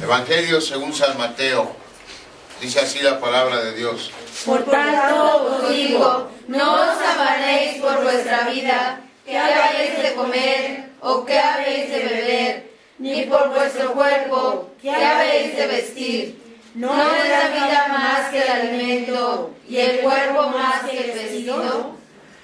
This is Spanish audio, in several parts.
Evangelio según San Mateo. Dice así la palabra de Dios. Por tanto os digo, no os afanéis por vuestra vida, qué habéis de comer o qué habéis de beber, ni por vuestro cuerpo, qué habéis de vestir. ¿No es la vida más que el alimento y el cuerpo más que el vestido?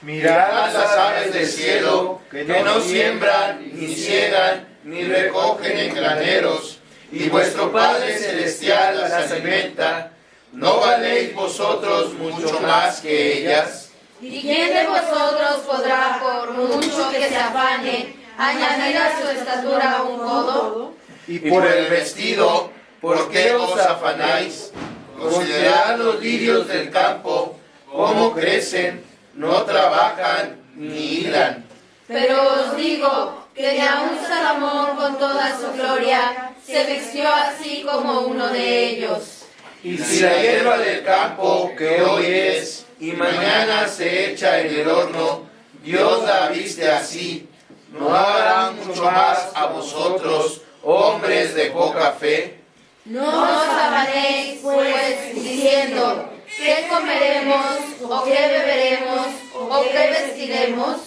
Mirad las aves del cielo, que no siembran, ni ciegan, ni recogen en graneros, y vuestro Padre Celestial las alimenta. ¿No valéis vosotros mucho más que ellas? ¿Y quién de vosotros podrá, por mucho que se afane, añadir a su estatura un codo? Y por el vestido, ¿por qué os afanáis? Considerad los lirios del campo, cómo crecen, no trabajan ni hilan. Pero os digo que ni aun Salomón con toda su gloria se vistió así como uno de ellos. Y si la hierba del campo, que hoy es y mañana se echa en el horno, Dios la viste así, ¿no hará mucho más a vosotros, hombres de poca fe? No os afanéis, pues, diciendo, ¿qué comeremos, o qué beberemos, o qué vestiremos?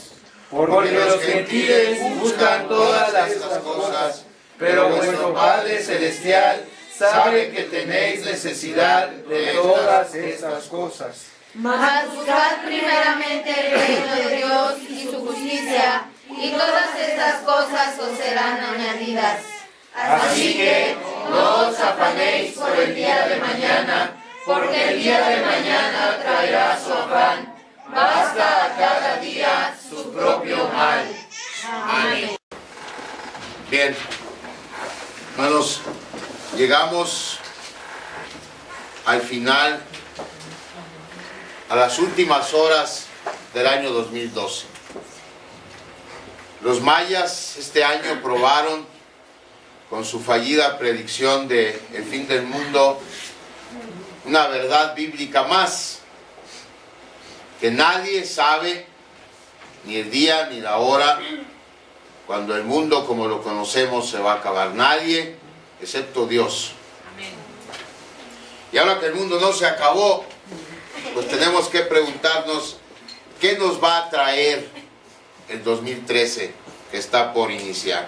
Porque los gentiles buscan todas estas cosas, pero vuestro Padre Celestial sabe que tenéis necesidad de todas estas cosas. Mas buscad primeramente el reino de Dios y su justicia, y todas estas cosas os serán añadidas. Así que no os afanéis por el día de mañana, porque el día de mañana traerá su afán. Basta a cada día su propio mal. Amén. Bien, hermanos, llegamos al final, a las últimas horas del año 2012. Los mayas este año probaron con su fallida predicción de el fin del mundo una verdad bíblica más, que nadie sabe ni el día ni la hora cuando el mundo como lo conocemos se va a acabar. Nadie, excepto Dios. Amén. Y ahora que el mundo no se acabó, pues tenemos que preguntarnos qué nos va a traer el 2013 que está por iniciar.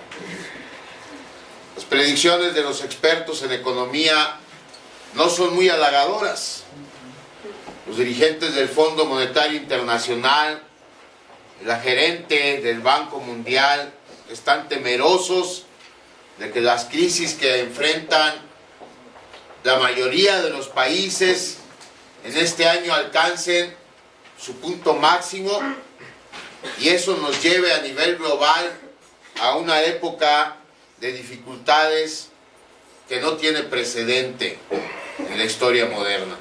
Las predicciones de los expertos en economía no son muy halagadoras. Los dirigentes del Fondo Monetario Internacional, la gerente del Banco Mundial, están temerosos de que las crisis que enfrentan la mayoría de los países en este año alcancen su punto máximo y eso nos lleve a nivel global a una época de dificultades que no tiene precedente en la historia moderna.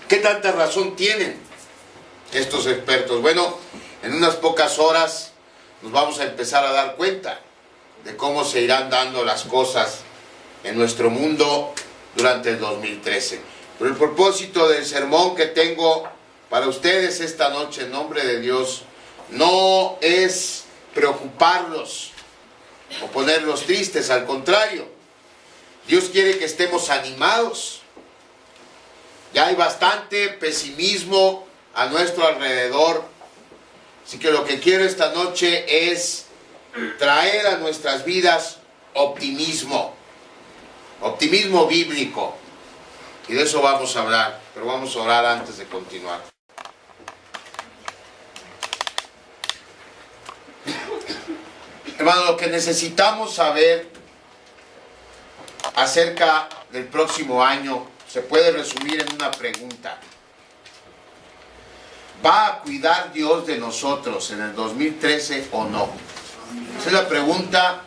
¿Qué tanta razón tienen estos expertos? Bueno, en unas pocas horas nos vamos a empezar a dar cuenta de cómo se irán dando las cosas en nuestro mundo durante el 2013. Pero el propósito del sermón que tengo para ustedes esta noche en nombre de Dios no es preocuparlos o ponerlos tristes, al contrario, Dios quiere que estemos animados. Ya hay bastante pesimismo a nuestro alrededor, así que lo que quiero esta noche es traer a nuestras vidas optimismo bíblico, y de eso vamos a hablar, pero vamos a orar antes de continuar. Hermano, lo que necesitamos saber acerca del próximo año se puede resumir en una pregunta. ¿Va a cuidar Dios de nosotros en el 2013 o no? Esa es la pregunta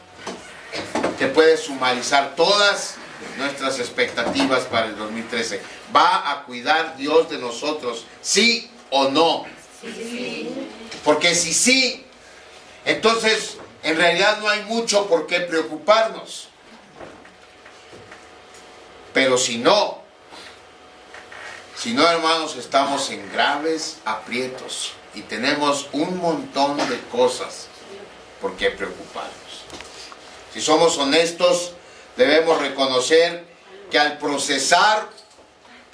que puede sumarizar todas nuestras expectativas para el 2013. ¿Va a cuidar Dios de nosotros, sí o no? Sí. Porque si sí, entonces en realidad no hay mucho por qué preocuparnos. Pero si no, hermanos, estamos en graves aprietos y tenemos un montón de cosas por qué preocuparnos. Si somos honestos, debemos reconocer que al procesar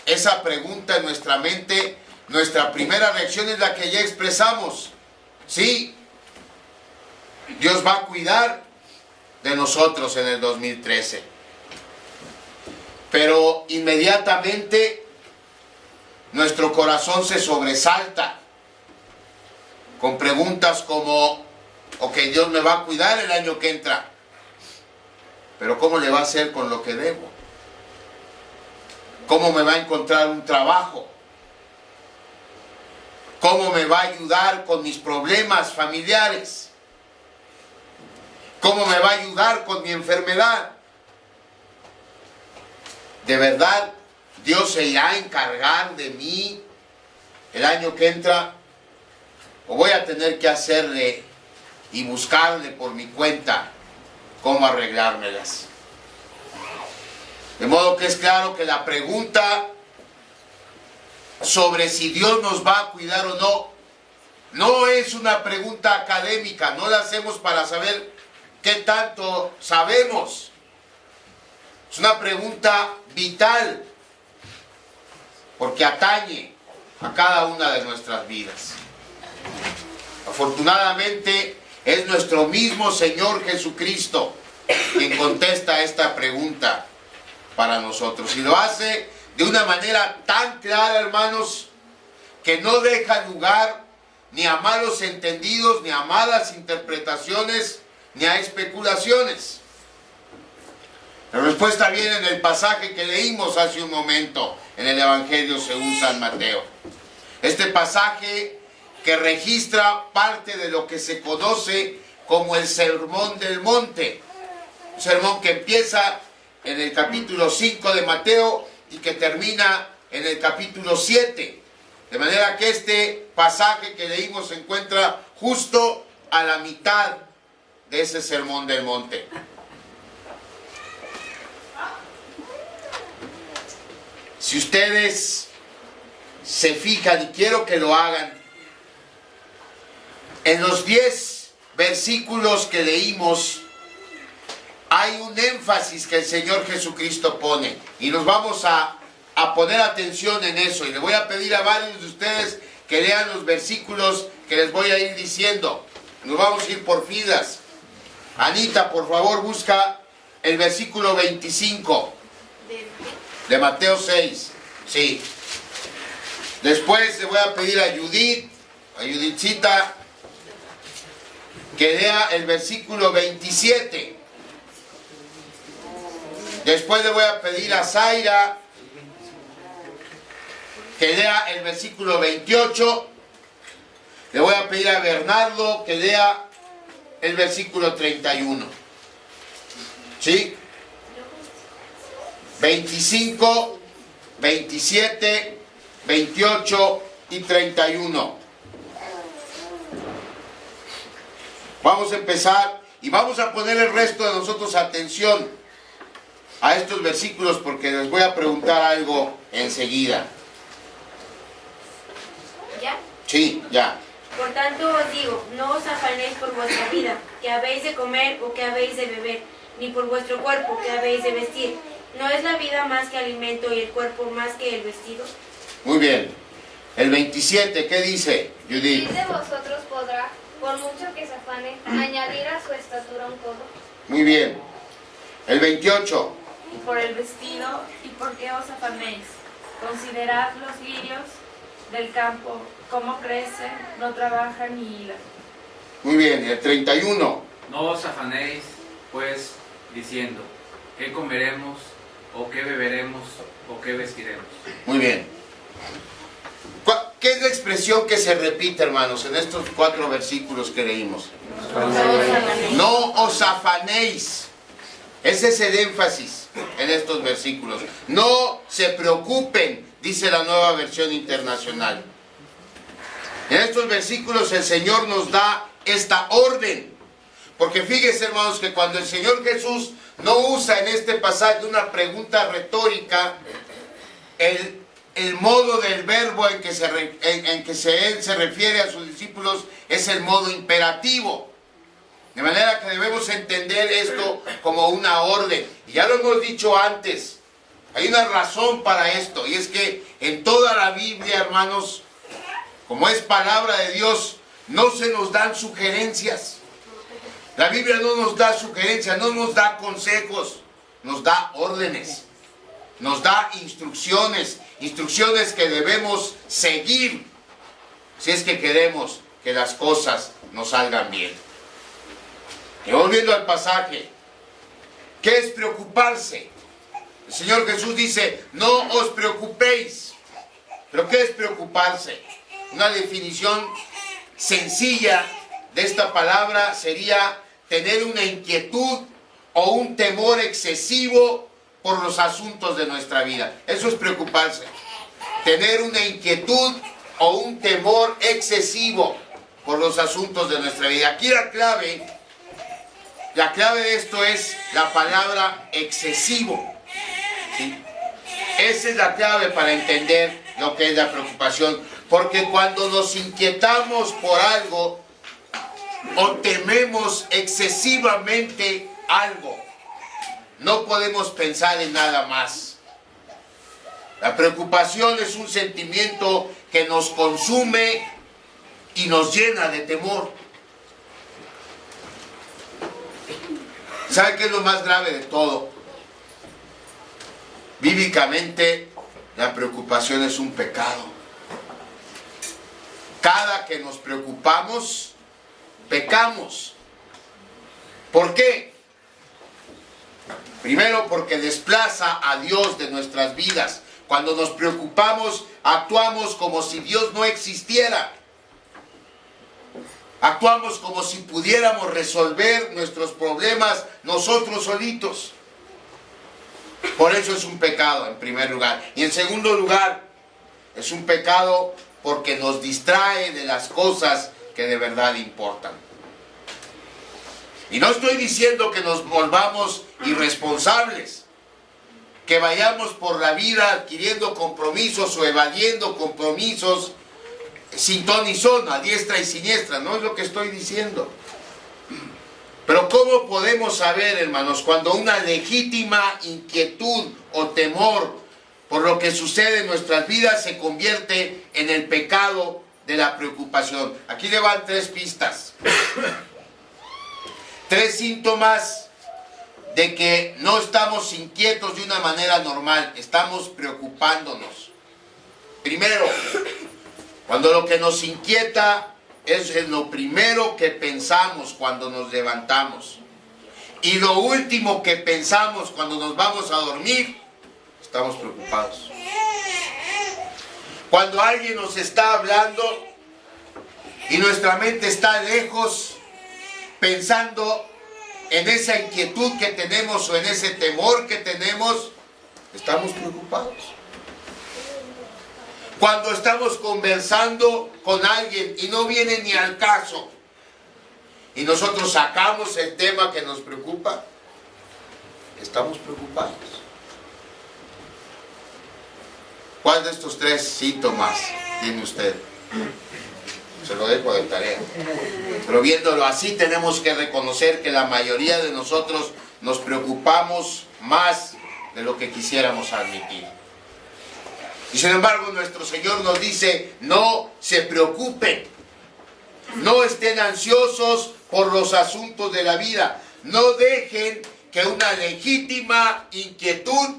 esa pregunta en nuestra mente, nuestra primera reacción es la que ya expresamos. Sí, Dios va a cuidar de nosotros en el 2013. Pero inmediatamente nuestro corazón se sobresalta con preguntas como, ok, Dios me va a cuidar el año que entra, pero ¿cómo le va a hacer con lo que debo? ¿Cómo me va a encontrar un trabajo? ¿Cómo me va a ayudar con mis problemas familiares? ¿Cómo me va a ayudar con mi enfermedad? ¿De verdad Dios se irá a encargar de mí el año que entra? ¿O voy a tener que hacerle y buscarle por mi cuenta cómo arreglármelas? De modo que es claro que la pregunta sobre si Dios nos va a cuidar o no, no es una pregunta académica, no la hacemos para saber qué tanto sabemos. Es una pregunta vital, porque atañe a cada una de nuestras vidas. Afortunadamente, es nuestro mismo Señor Jesucristo quien contesta esta pregunta para nosotros. Y lo hace de una manera tan clara, hermanos, que no deja lugar ni a malos entendidos, ni a malas interpretaciones, ni a especulaciones. La respuesta viene en el pasaje que leímos hace un momento en el Evangelio según San Mateo. Este pasaje que registra parte de lo que se conoce como el Sermón del Monte. Un sermón que empieza en el capítulo 5 de Mateo y que termina en el capítulo 7. De manera que este pasaje que leímos se encuentra justo a la mitad de ese Sermón del Monte. Si ustedes se fijan, y quiero que lo hagan, en los 10 versículos que leímos, hay un énfasis que el Señor Jesucristo pone. Y nos vamos a poner atención en eso. Y le voy a pedir a varios de ustedes que lean los versículos que les voy a ir diciendo. Nos vamos a ir por filas. Anita, por favor, busca el versículo 25 de Mateo 6. Sí. Después le voy a pedir a Judithcita, que lea el versículo 27. Después le voy a pedir a Zaira que lea el versículo 28. Le voy a pedir a Bernardo que lea el versículo 31. ¿Sí? 25, 27, 28 y 31. Vamos a empezar y vamos a poner el resto de nosotros atención a estos versículos porque les voy a preguntar algo enseguida. ¿Ya? Sí, ya. Por tanto os digo, no os afanéis por vuestra vida, que habéis de comer o que habéis de beber, ni por vuestro cuerpo, que habéis de vestir. ¿No es la vida más que alimento y el cuerpo más que el vestido? Muy bien. El 27, ¿qué dice, Judith? ¿Quién de vosotros podrá, por mucho que se afane, añadir a su estatura un codo? Muy bien. El 28. Y por el vestido, ¿y por qué os afanéis? Considerad los lirios del campo, cómo crecen, no trabajan ni hilan. Muy bien. El 31. No os afanéis, pues, diciendo, ¿qué comeremos, o qué beberemos, o qué vestiremos? Muy bien. ¿Qué es la expresión que se repite, hermanos, en estos 4 versículos que leímos? No os afanéis. Ese es el énfasis en estos versículos. No se preocupen, dice la Nueva Versión Internacional. En estos versículos el Señor nos da esta orden. Porque fíjense, hermanos, que cuando el Señor Jesús no usa en este pasaje una pregunta retórica, el modo del verbo en que Él se refiere a sus discípulos es el modo imperativo. De manera que debemos entender esto como una orden. Y ya lo hemos dicho antes, hay una razón para esto, y es que en toda la Biblia, hermanos, como es palabra de Dios, no se nos dan sugerencias. La Biblia no nos da sugerencias, no nos da consejos, nos da órdenes, nos da instrucciones, instrucciones que debemos seguir si es que queremos que las cosas nos salgan bien. Y volviendo al pasaje, ¿qué es preocuparse? El Señor Jesús dice, no os preocupéis. ¿Pero qué es preocuparse? Una definición sencilla de esta palabra sería tener una inquietud o un temor excesivo por los asuntos de nuestra vida. Eso es preocuparse. Tener una inquietud o un temor excesivo por los asuntos de nuestra vida. Aquí la clave de esto es la palabra excesivo. ¿Sí? Esa es la clave para entender lo que es la preocupación. Porque cuando nos inquietamos por algo o tememos excesivamente algo, no podemos pensar en nada más. La preocupación es un sentimiento que nos consume y nos llena de temor. ¿Sabe qué es lo más grave de todo? Bíblicamente, la preocupación es un pecado. Cada que nos preocupamos, pecamos. ¿Por qué? Primero, porque desplaza a Dios de nuestras vidas. Cuando nos preocupamos, actuamos como si Dios no existiera. Actuamos como si pudiéramos resolver nuestros problemas nosotros solitos. Por eso es un pecado, en primer lugar. Y en segundo lugar, es un pecado porque nos distrae de las cosas que de verdad importan. Y no estoy diciendo que nos volvamos irresponsables, que vayamos por la vida adquiriendo compromisos o evadiendo compromisos sin ton ni son, a diestra y siniestra. No es lo que estoy diciendo. Pero ¿cómo podemos saber, hermanos, cuando una legítima inquietud o temor por lo que sucede en nuestras vidas se convierte en el pecado de la preocupación? Aquí le van 3 pistas. 3 síntomas de que no estamos inquietos de una manera normal, estamos preocupándonos. Primero, cuando lo que nos inquieta es lo primero que pensamos cuando nos levantamos. Y lo último que pensamos cuando nos vamos a dormir, estamos preocupados. Cuando alguien nos está hablando y nuestra mente está lejos, pensando en esa inquietud que tenemos o en ese temor que tenemos, estamos preocupados. Cuando estamos conversando con alguien y no viene ni al caso, y nosotros sacamos el tema que nos preocupa, estamos preocupados. ¿Cuál de estos 3 síntomas tiene usted? Se lo dejo de tarea. Pero viéndolo así, tenemos que reconocer que la mayoría de nosotros nos preocupamos más de lo que quisiéramos admitir. Y sin embargo, nuestro Señor nos dice, no se preocupen, no estén ansiosos por los asuntos de la vida, no dejen que una legítima inquietud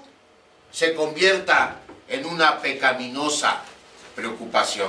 se convierta en una pecaminosa preocupación.